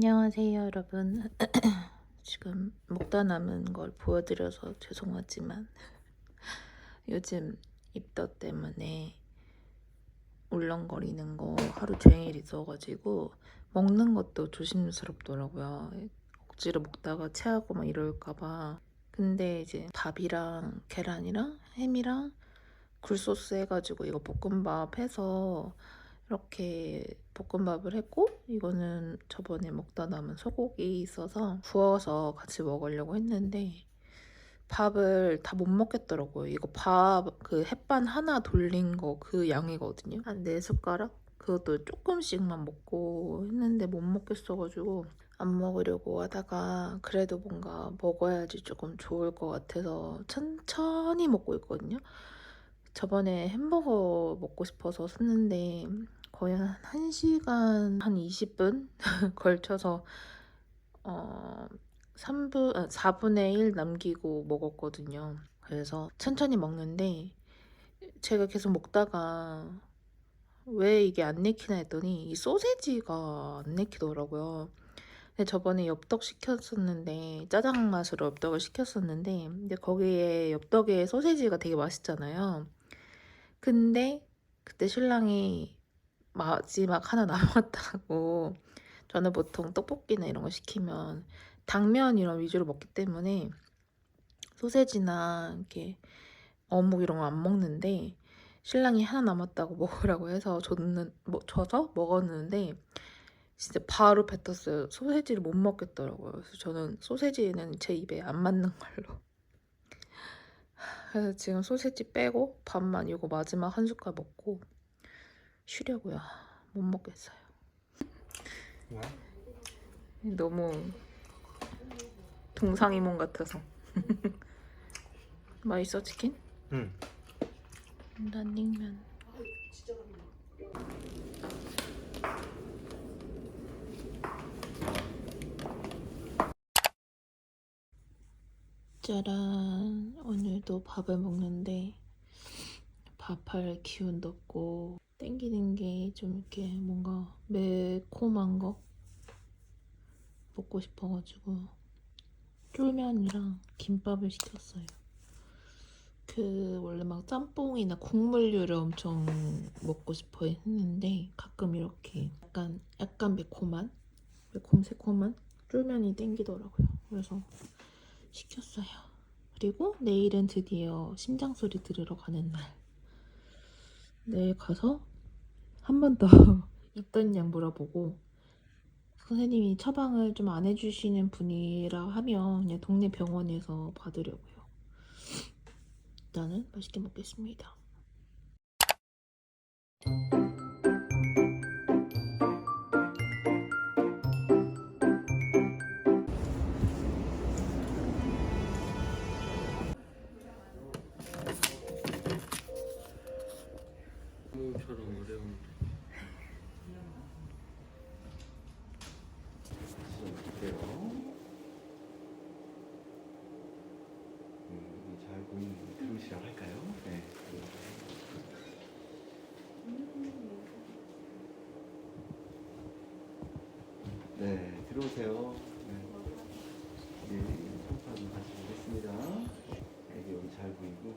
안녕하세요, 여러분. 지금 먹다 남은 걸 보여드려서 죄송하지만 요즘 입덧 때문에 울렁거리는 거 하루 종일 있어가지고 먹는 것도 조심스럽더라고요. 억지로 먹다가 체하고 막 이럴까봐. 근데 이제 밥이랑 계란이랑 햄이랑 굴소스 해가지고 이거 볶음밥 해서 이렇게 볶음밥을 했고, 이거는 저번에 먹다 남은 소고기 있어서 구워서 같이 먹으려고 했는데 밥을 다 못 먹겠더라고요. 이거 밥 그 햇반 하나 돌린 거 그 양이거든요. 한 4숟가락? 그것도 조금씩만 먹고 했는데 못 먹겠어가지고 안 먹으려고 하다가 그래도 뭔가 먹어야지 조금 좋을 것 같아서 천천히 먹고 있거든요. 저번에 햄버거 먹고 싶어서 샀는데 거의 한 1시간 한 20분 걸쳐서 4분의 1 남기고 먹었거든요. 그래서 천천히 먹는데 제가 계속 먹다가 왜 이게 안 내키나 했더니 이 소세지가 안 내키더라고요. 근데 저번에 엽떡 시켰었는데 짜장 맛으로 엽떡을 시켰었는데 근데 거기에 엽떡에 소세지가 되게 맛있잖아요. 근데 그때 신랑이 마지막 하나 남았다고. 저는 보통 떡볶이나 이런 거 시키면 당면 이런 위주로 먹기 때문에 소세지나 이렇게 어묵 이런 거 안 먹는데 신랑이 하나 남았다고 먹으라고 해서 줘서 먹었는데 진짜 바로 뱉었어요. 소세지를 못 먹겠더라고요. 그래서 저는 소세지는 제 입에 안 맞는 걸로. 그래서 지금 소세지 빼고 밥만 이거 마지막 한 숟갈 먹고 쉬려고요. 못 먹겠어요. 왜? 너무 동상이몽 같아서. 맛있어 치킨? 응. 난 냉면. 짜란. 오늘도 밥을 먹는데 밥할 기운도 없고 땡기는 게 좀 이렇게 뭔가 매콤한 거 먹고 싶어가지고 쫄면이랑 김밥을 시켰어요. 원래 막 짬뽕이나 국물류를 엄청 먹고 싶어 했는데 가끔 이렇게 약간 매콤새콤한 쫄면이 땡기더라고요. 그래서 시켰어요. 그리고 내일은 드디어 심장 소리 들으러 가는 날. 내일 가서 한 번 더 있던 양 물어보고, 선생님이 처방을 좀 안 해주시는 분이라 하면 그냥 동네 병원에서 받으려고요. 일단은 맛있게 먹겠습니다. 저런 어려운 시작할게요. 잘 보이는 그럼 시작할까요? 네. 네, 들어오세요. 네. 소파 좀 다시 보겠습니다. 애기 여기 잘 보이고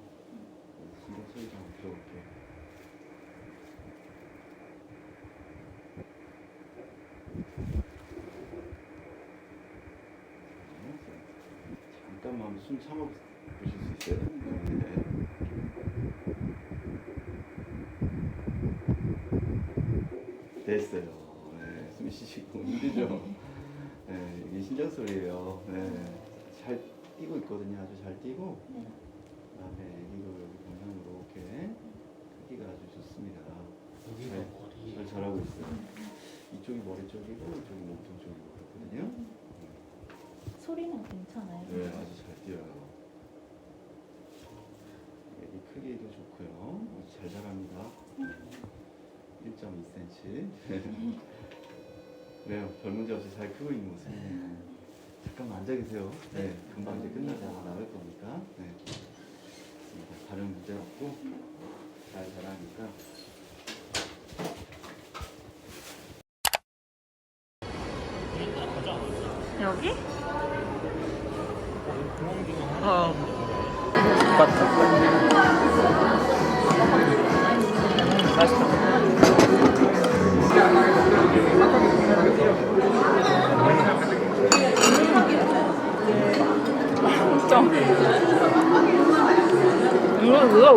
신경 소리 좀 들어볼게요. 잠깐만 숨 참아 보실 수 있어요? 네. 됐어요. 네, 숨 쉬시고 힘들죠? 네, 이게 심장 소리예요. 네, 잘 뛰고 있거든요. 아주 잘 뛰고. 그다음에 이거 여기 방향으로 이렇게 크기가 아주 좋습니다. 여기가 머리. 잘 자라고 있어요. 이쪽이 머리 쪽이고 이쪽이 몸통 쪽이고 그렇거든요. 소리는 괜찮아요? 네, 아주 잘 뛰어요. 여기 크기도 좋고요. 아주 잘 자랍니다. 1.2cm. 그래요. 별 문제 없이 잘 크고 있는 모습이네요. 잠깐만 앉아 계세요. 네, 금방 이제 끝나자마자 나올 거니까. 네. 다른 문제 없고 잘 자라니까. 여기? 구멍 중 하나. 어. 똑같아. 맛있다. 진짜. 이거 그거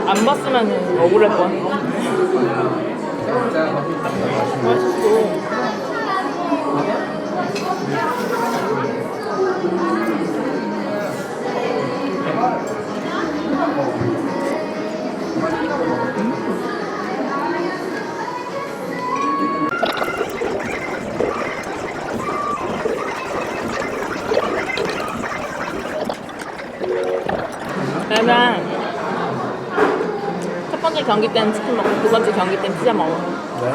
안 봤으면 억울할 뻔. 맛있어. 그러면 첫 번째 경기 때는 치킨 먹고 두 번째 경기 때는 피자 먹어. 왜?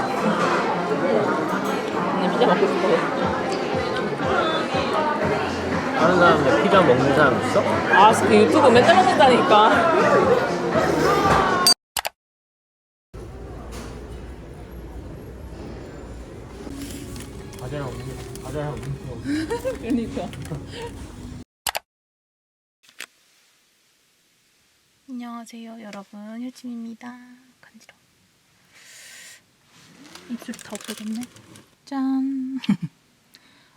오늘 피자 먹고 싶어. 다른 사람들 피자 먹는 사람 있어? 아, 그 유튜브 맨날 먹는다니까. 과자랑 음료. 그러니까. 안녕하세요, 여러분. 효진입니다. 간지러워. 입술 다 없어졌네. 짠.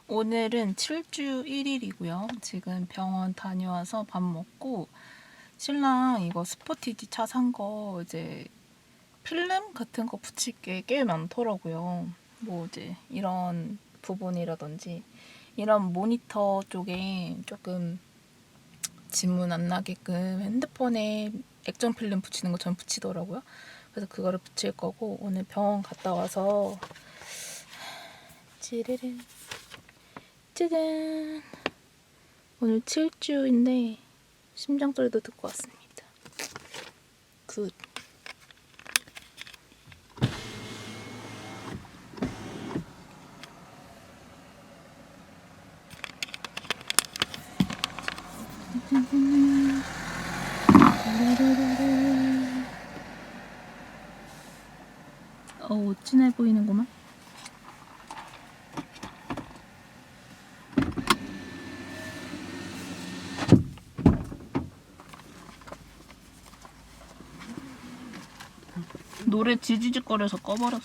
오늘은 7주 1일이고요. 지금 병원 다녀와서 밥 먹고 신랑 이거 스포티지 차 산 거 이제 필름 같은 거 붙일 게 꽤 많더라고요. 뭐 이제 이런 부분이라든지 이런 모니터 쪽에 조금 지문 안 나게끔 핸드폰에 액정 필름 붙이는 것처럼 붙이더라고요. 그래서 그거를 붙일 거고 오늘 병원 갔다 와서 찌르르 짜잔 오늘 7주인데 심장 소리도 듣고 왔습니다. 굿. 진해 보이는구만. 노래 지지직거려서 꺼버렸어.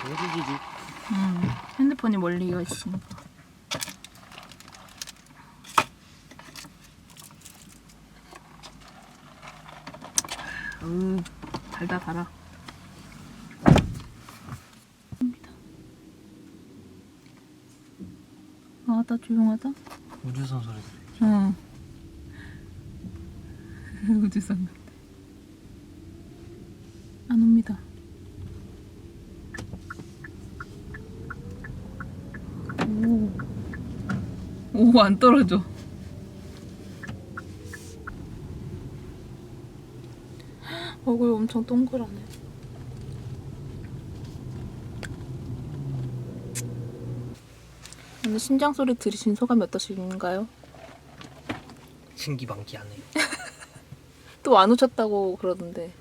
해주지지. 핸드폰이 멀리가 있으니까. 달다 달아. 나 조용하다. 우주선 소리. 응. 우주선 같아. 안 옵니다. 오, 안 떨어져. 얼굴 엄청 동그라네. 오늘 심장 소리 들으신 소감이 어떠신가요? 신기방기하네요. 또 안 오셨다고 그러던데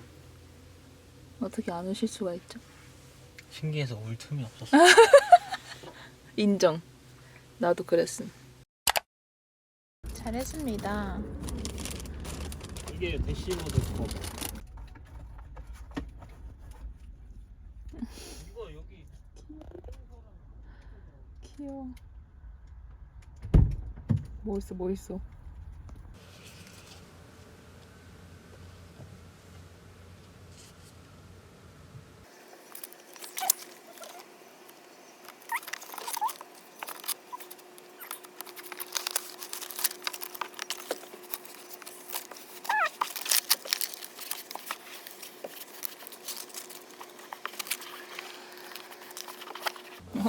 어떻게 안 오실 수가 있죠? 신기해서 울 틈이 없었어. 인정. 나도 그랬음. 잘했습니다. 이게 대시보드 거. 이거 여기 귀여워. 뭐 있어, 뭐 있어.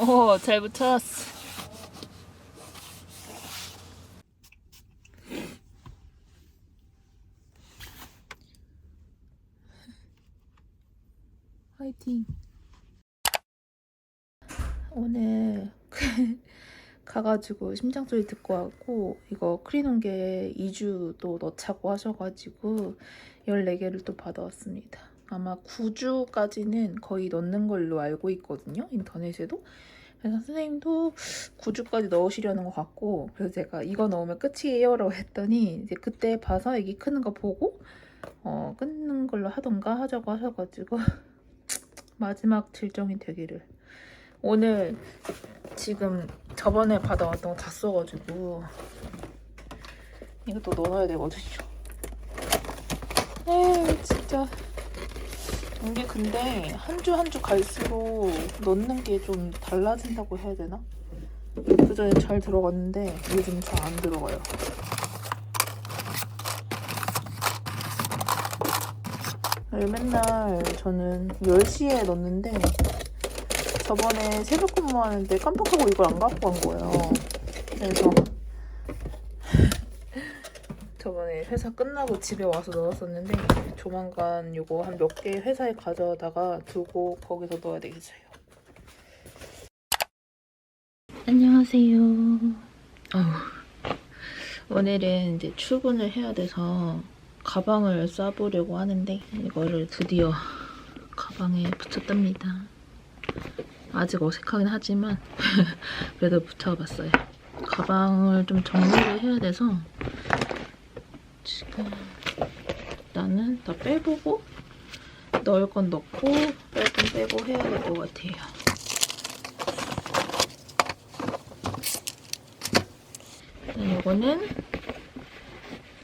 오, 잘 붙였어. 화이팅. 오늘 가가지고 심장 소리 듣고 왔고 이거 크리논게 2주 또 넣자고 하셔가지고 14개를 또 받아왔습니다. 아마 9주까지는 거의 넣는 걸로 알고 있거든요. 인터넷에도. 그래서 선생님도 9주까지 넣으시려는 것 같고, 그래서 제가 이거 넣으면 끝이에요 라고 했더니 이제 그때 봐서 애기 크는 거 보고 끊는 걸로 하던가 하자고 하셔가지고 마지막 질정이 되기를. 오늘 지금 저번에 받아왔던 거 다 써가지고 이것도 넣어놔야 되거든요. 에이 진짜 이게 근데 한 주 한 주 갈수록 넣는 게 좀 달라진다고 해야 되나? 그전에 잘 들어갔는데 요즘 잘 안 들어가요. 맨날 저는 10시에 넣는데 저번에 새벽 근무하는데 깜빡하고 이걸 안 갖고 간 거예요. 그래서 저번에 회사 끝나고 집에 와서 넣었었는데 조만간 요거 한 몇 개 회사에 가져다가 두고 거기서 넣어야 되겠어요. 안녕하세요. 오늘은 이제 출근을 해야 돼서 가방을 싸보려고 하는데 이거를 드디어 가방에 붙였답니다. 아직 어색하긴 하지만 그래도 붙여봤어요. 가방을 좀 정리를 해야 돼서 지금 일단은 다 빼보고 넣을 건 넣고 뺄 건 빼고 해야 될 것 같아요. 이거는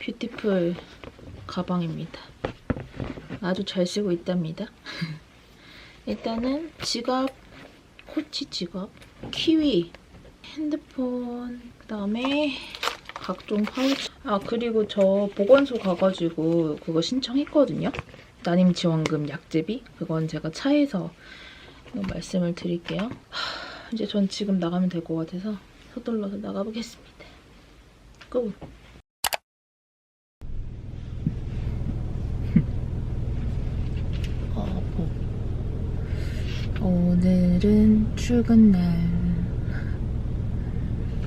뷰티풀 가방입니다. 아주 잘 쓰고 있답니다. 일단은 지갑, 코치 지갑, 키위, 핸드폰, 그 다음에 각종 파우치. 그리고 저 보건소 가가지고 그거 신청했거든요. 난임 지원금 약제비. 그건 제가 차에서 말씀을 드릴게요. 이제 전 지금 나가면 될 것 같아서 서둘러서 나가보겠습니다. 고! 오늘은 출근 날.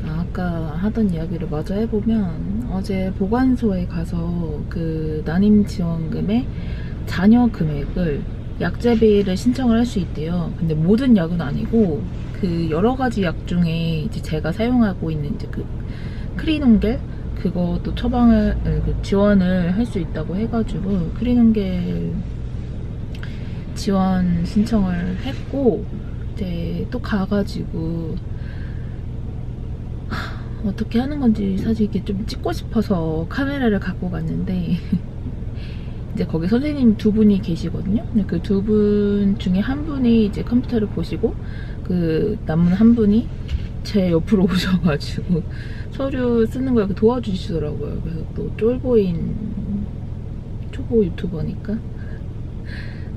아까 하던 이야기를 마저 해보면 어제 보건소에 가서 그 난임 지원금의 잔여 금액을 약제비를 신청을 할 수 있대요. 근데 모든 약은 아니고 그 여러 가지 약 중에 이제 제가 사용하고 있는 이제 그 크리논겔 그것도 지원을 할 수 있다고 해가지고 크리논겔 지원 신청을 했고 이제 또 가가지고 어떻게 하는 건지 사실 이게 좀 찍고 싶어서 카메라를 갖고 갔는데 이제 거기 선생님 2분이 계시거든요. 근데 그 2분 중에 한 분이 이제 컴퓨터를 보시고 그 남은 한 분이 제 옆으로 오셔가지고 서류 쓰는 거 이렇게 도와주시더라고요. 그래서 또 쫄보인 초보 유튜버니까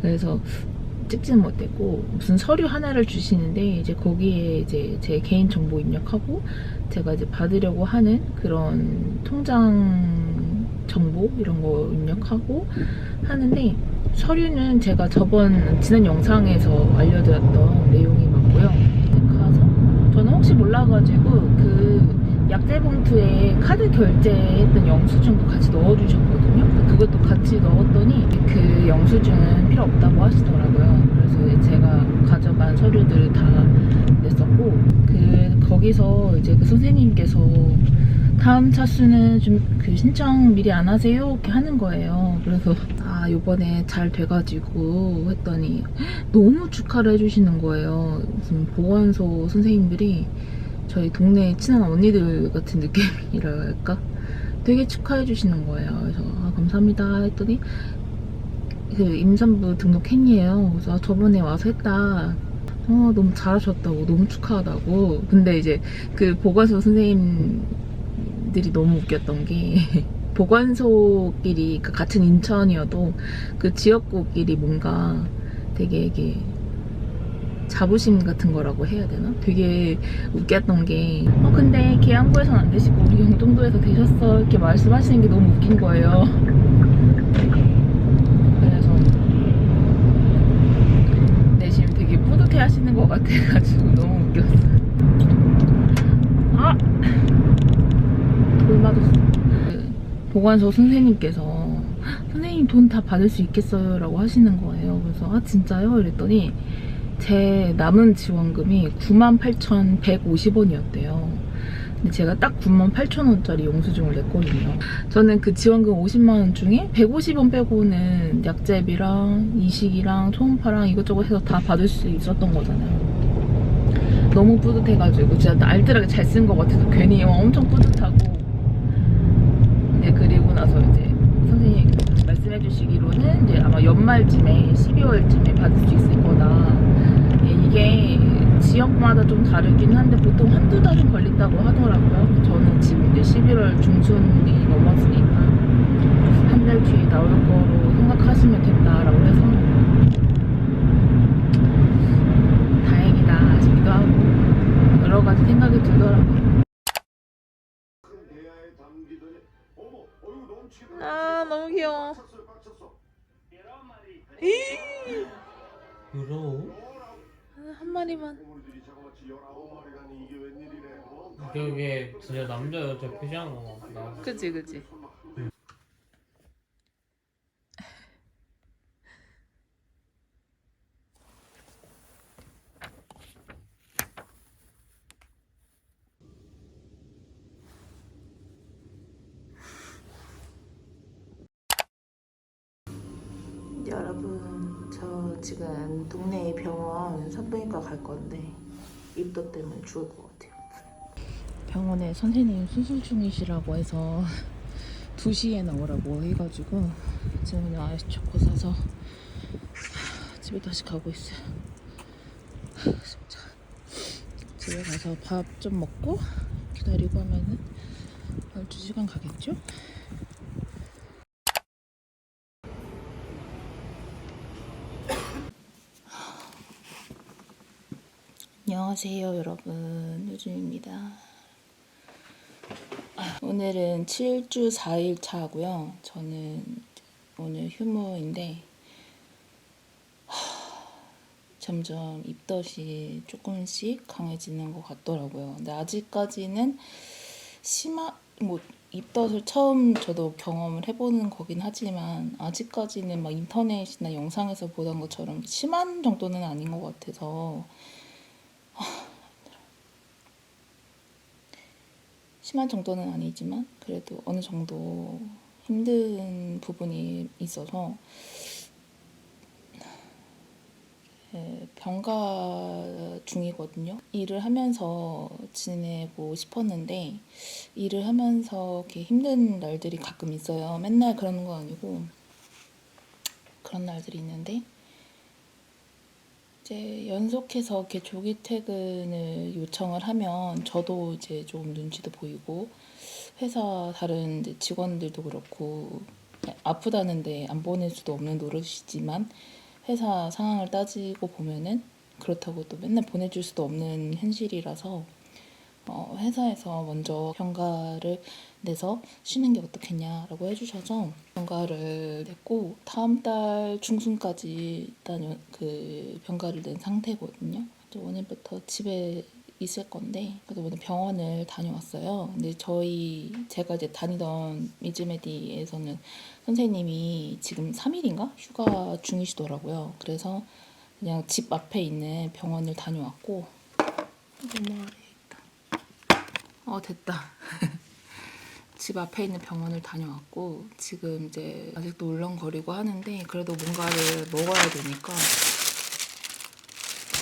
그래서 찍지는 못했고 무슨 서류 하나를 주시는데 이제 거기에 이제 제 개인 정보 입력하고 제가 이제 받으려고 하는 그런 통장 정보 이런 거 입력하고 하는데 서류는 제가 지난 영상에서 알려드렸던 내용이 맞고요. 가서 저는 혹시 몰라가지고 그 약재 봉투에 카드 결제했던 영수증도 같이 넣어주셨거든요. 그것도 같이 넣었더니 그 영수증은 필요 없다고 하시더라고요. 그래서 제가 가져간 서류들을 다 냈었고 거기서 이제 그 선생님께서 다음 차수는 좀 그 신청 미리 안 하세요? 이렇게 하는 거예요. 그래서 요번에 잘 돼가지고 했더니 너무 축하를 해주시는 거예요. 무슨 보건소 선생님들이 저희 동네 친한 언니들 같은 느낌이라 할까? 되게 축하해 주시는 거예요. 그래서 감사합니다 했더니 그 임산부 등록했니에요. 그래서 저번에 와서 했다. 너무 잘하셨다고, 너무 축하하다고. 근데 이제 그 보건소 선생님들이 너무 웃겼던 게 보건소끼리 그러니까 같은 인천이어도 그 지역구끼리 뭔가 되게 이게 자부심 같은 거라고 해야 되나? 되게 웃겼던 게 근데 계양구에서는 안 되시고 우리 영종도에서 되셨어 이렇게 말씀하시는 게 너무 웃긴 거예요. 그래서 지금 되게 뿌듯해 하시는 것 같아가지고 너무 웃겼어요. 돌 맞았어. 보건소 선생님께서 선생님 선생님 돈 다 받을 수 있겠어요? 라고 하시는 거예요. 그래서 아 진짜요? 이랬더니 제 남은 지원금이 98,150원이었대요. 근데 제가 딱 98,000원짜리 영수증을 냈거든요. 저는 그 지원금 50만원 중에 150원 빼고는 약제비랑 이식이랑 초음파랑 이것저것 해서 다 받을 수 있었던 거잖아요. 너무 뿌듯해가지고 진짜 알뜰하게 잘 쓴 것 같아서 괜히 엄청 뿌듯하고. 네, 그리고 나서 이제 선생님이 말씀해 주시기로는 이제 아마 연말쯤에 12월쯤에 받을 수 있을 거다. 이게 지역마다 좀 다르긴 한데 보통 한두 달은 걸린다고 하더라고요. 저는 지금 이제 11월 중순이 넘었으니까 한 달 뒤에 나올 거로 생각하시면 된다라고 해서 다행이다 싶기도 하고 여러 가지 생각이 들더라고요. 아 너무 귀여워. 부러워? 한 마리만. 이게 진짜 남자 여자 표시한 거 같다. 그치 그치. 여러분 저 지금 동네 병원 산부인과 갈 건데 입덧 때문에 죽을 것 같아요. 병원에 선생님 수술 중이시라고 해서 2시에 나오라고 해가지고 지금 그냥 아이스 초코 사서 집에 다시 가고 있어요. 진짜 집에 가서 밥 좀 먹고 기다리고 하면은 12시간 가겠죠? 안녕하세요 여러분, 요즘입니다. 오늘은 7주 4일 차고요. 저는 오늘 휴무인데 점점 입덧이 조금씩 강해지는 것 같더라고요. 근데 아직까지는 입덧을 처음 저도 경험을 해보는 거긴 하지만 아직까지는 막 인터넷이나 영상에서 보던 것처럼 심한 정도는 아닌 것 같아서 심한 정도는 아니지만 그래도 어느 정도 힘든 부분이 있어서 병가 중이거든요. 일을 하면서 지내고 싶었는데 일을 하면서 이렇게 힘든 날들이 가끔 있어요. 맨날 그러는 건 아니고 그런 날들이 있는데 이제 연속해서 이렇게 조기 퇴근을 요청을 하면 저도 이제 좀 눈치도 보이고 회사 다른 이제 직원들도 그렇고 아프다는데 안 보낼 수도 없는 노릇이지만 회사 상황을 따지고 보면은 그렇다고 또 맨날 보내줄 수도 없는 현실이라서 회사에서 먼저 병가를 내서 쉬는 게 어떻겠냐라고 해주셔서 병가를 냈고 다음 달 중순까지 일단 그 병가를 낸 상태거든요. 오늘부터 집에 있을 건데 그래서 오늘 병원을 다녀왔어요. 근데 제가 이제 다니던 미즈메디에서는 선생님이 지금 3일인가 휴가 중이시더라고요. 그래서 그냥 집 앞에 있는 병원을 다녀왔고 너무 됐다. 집 앞에 있는 병원을 다녀왔고 지금 이제 아직도 울렁거리고 하는데 그래도 뭔가를 먹어야 되니까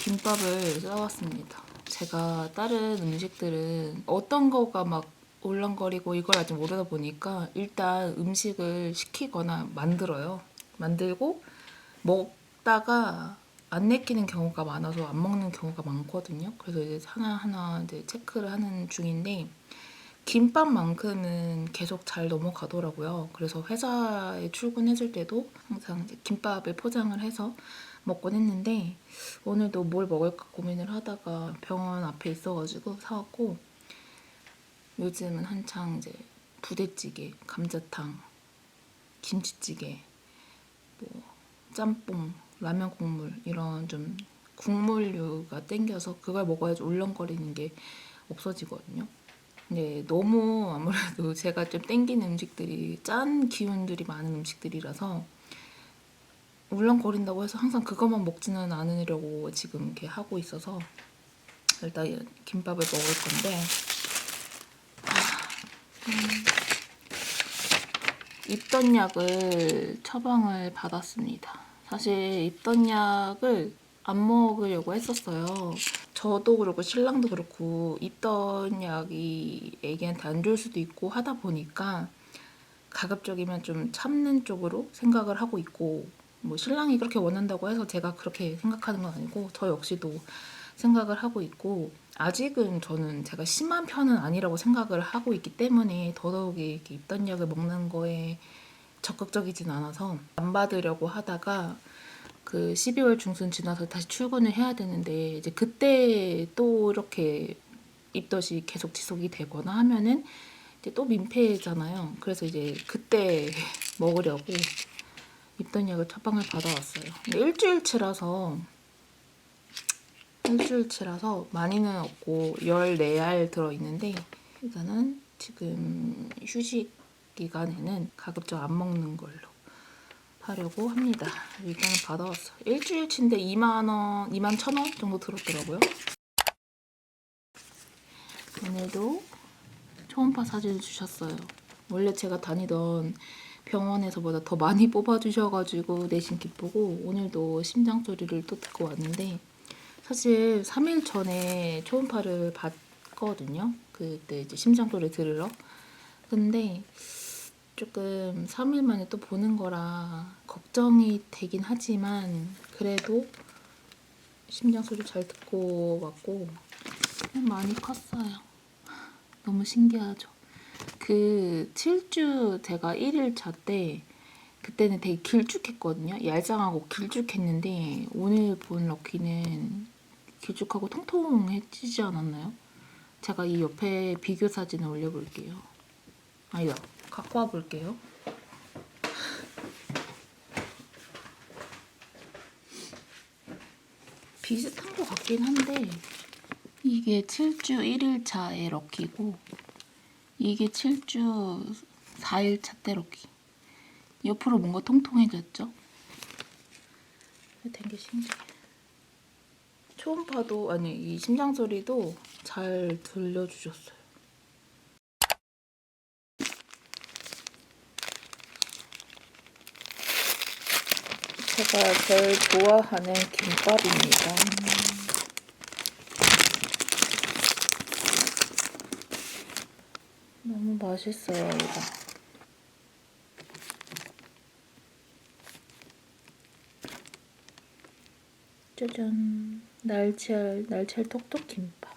김밥을 싸왔습니다. 제가 다른 음식들은 어떤 거가 막 울렁거리고 이걸 아직 모르다 보니까 일단 음식을 시키거나 만들어요. 만들고 먹다가 안 내키는 경우가 많아서 안 먹는 경우가 많거든요. 그래서 이제 하나하나 이제 체크를 하는 중인데 김밥만큼은 계속 잘 넘어가더라고요. 그래서 회사에 출근했을 때도 항상 이제 김밥을 포장을 해서 먹곤 했는데 오늘도 뭘 먹을까 고민을 하다가 병원 앞에 있어가지고 사왔고 요즘은 한창 이제 부대찌개, 감자탕, 김치찌개, 뭐 짬뽕, 라면 국물 이런 좀 국물류가 땡겨서 그걸 먹어야지 울렁거리는 게 없어지거든요. 네, 너무 아무래도 제가 좀 땡기는 음식들이 짠 기운들이 많은 음식들이라서 울렁거린다고 해서 항상 그것만 먹지는 않으려고 지금 이렇게 하고 있어서 일단 김밥을 먹을 건데 입던 약을 처방을 받았습니다. 사실 입던 약을 안 먹으려고 했었어요. 저도 그렇고 신랑도 그렇고 입던 약이 애기한테 안 좋을 수도 있고 하다 보니까 가급적이면 좀 참는 쪽으로 생각을 하고 있고 뭐 신랑이 그렇게 원한다고 해서 제가 그렇게 생각하는 건 아니고 저 역시도 생각을 하고 있고 아직은 저는 제가 심한 편은 아니라고 생각을 하고 있기 때문에 더더욱이 이렇게 입던 약을 먹는 거에 적극적이진 않아서 안 받으려고 하다가 그 12월 중순 지나서 다시 출근을 해야 되는데 이제 그때 또 이렇게 입덧이 계속 지속이 되거나 하면은 이제 또 민폐잖아요. 그래서 이제 그때 먹으려고 입던 약을 처방을 받아왔어요. 근데 일주일치라서 많이는 없고 14알 들어있는데 일단은 지금 휴식 기간에는 가급적 안 먹는 걸로 하려고 합니다. 일단은 받아왔어요. 일주일치인데 2만 1,000원 정도 들었더라고요. 오늘도 초음파 사진을 주셨어요. 원래 제가 다니던 병원에서보다 더 많이 뽑아주셔가지고 내심 기쁘고 오늘도 심장 소리를 또 듣고 왔는데 사실 3일 전에 초음파를 받거든요. 그때 이제 심장 소리 들으러. 근데 조금 3일 만에 또 보는 거라 걱정이 되긴 하지만 그래도 심장 소리 잘 듣고 왔고 많이 컸어요. 너무 신기하죠. 그 7주 제가 1일차 때 그때는 되게 길쭉했거든요. 얄쌍하고 길쭉했는데 오늘 본 럭키는 길쭉하고 통통해지지 않았나요? 제가 이 옆에 비교 사진을 올려볼게요. 아니다. 갖고 와볼게요. 비슷한 것 같긴 한데 이게 7주 1일차의 럭키고 이게 7주 4일차 때 럭키. 옆으로 뭔가 통통해졌죠? 되게 신기해. 초음파도 아니 이 심장 소리도 잘 들려주셨어요. 제가 제일 좋아하는 김밥입니다. 너무 맛있어요, 이거. 짜잔. 날치알 톡톡 김밥.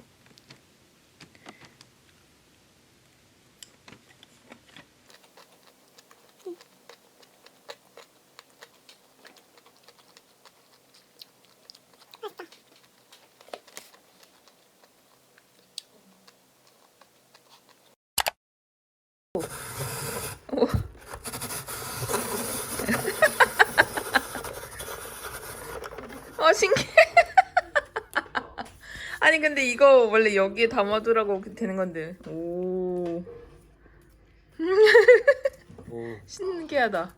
신기해. 아니 근데 이거 원래 여기에 담아두라고 되는 건데. 오. 오. 신기하다.